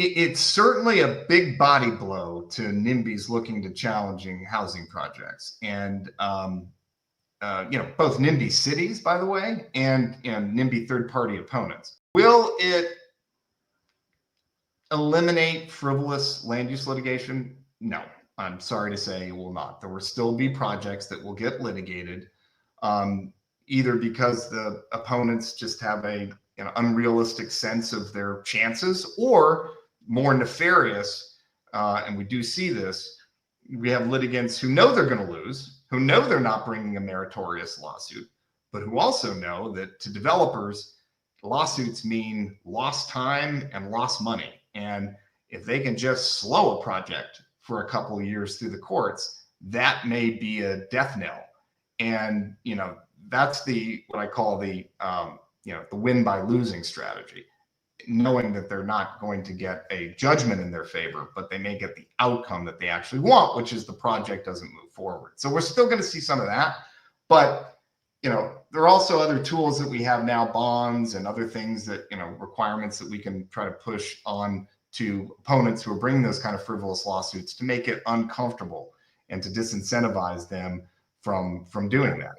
It's certainly a big body blow to NIMBYs looking to challenging housing projects. And, both NIMBY cities, by the way, and NIMBY third-party opponents. Will it eliminate frivolous land use litigation? No, I'm sorry to say it will not. There will still be projects that will get litigated, either because the opponents just have a unrealistic sense of their chances, or more nefarious, and we do see this, we have litigants who know they're going to lose, who know they're not bringing a meritorious lawsuit, but who also know that to developers, lawsuits mean lost time and lost money. And if they can just slow a project for a couple of years through the courts, that may be a death knell. And, that's what I call the win by losing strategy, knowing that they're not going to get a judgment in their favor, but they may get the outcome that they actually want, which is the project doesn't move forward. So we're still going to see some of that, but there are also other tools that we have now, bonds and other things that, requirements that we can try to push on to opponents who are bringing those kind of frivolous lawsuits to make it uncomfortable and to disincentivize them from doing that.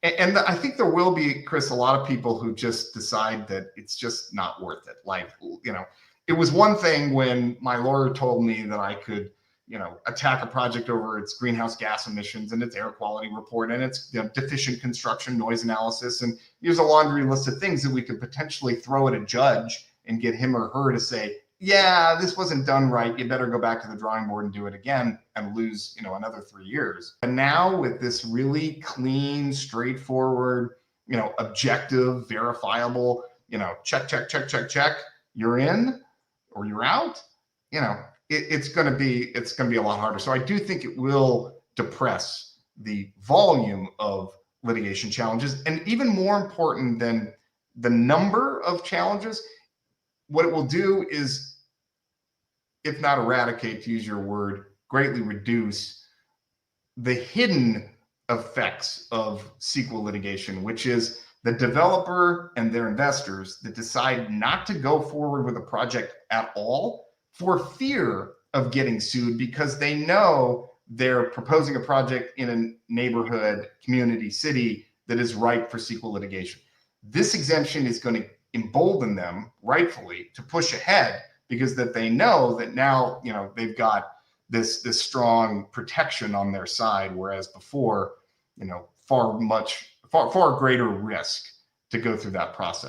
And I think there will be, Chris, a lot of people who just decide that it's just not worth it. Like, it was one thing when my lawyer told me that I could, attack a project over its greenhouse gas emissions and its air quality report and its deficient construction noise analysis. And here's a laundry list of things that we could potentially throw at a judge and get him or her to say, yeah, this wasn't done right. You better go back to the drawing board and do it again, and lose, another 3 years. And now with this really clean, straightforward, objective, verifiable, check, you're in or you're out, it's going to be a lot harder. So I do think it will depress the volume of litigation challenges. And even more important than the number of challenges, what it will do is, if not eradicate, to use your word, greatly reduce the hidden effects of CEQA litigation, which is the developer and their investors that decide not to go forward with a project at all for fear of getting sued, because they know they're proposing a project in a neighborhood, community, city that is ripe for CEQA litigation. This exemption is going to embolden them, rightfully, to push ahead, because that they know that now, they've got this strong protection on their side, whereas before, far greater risk to go through that process.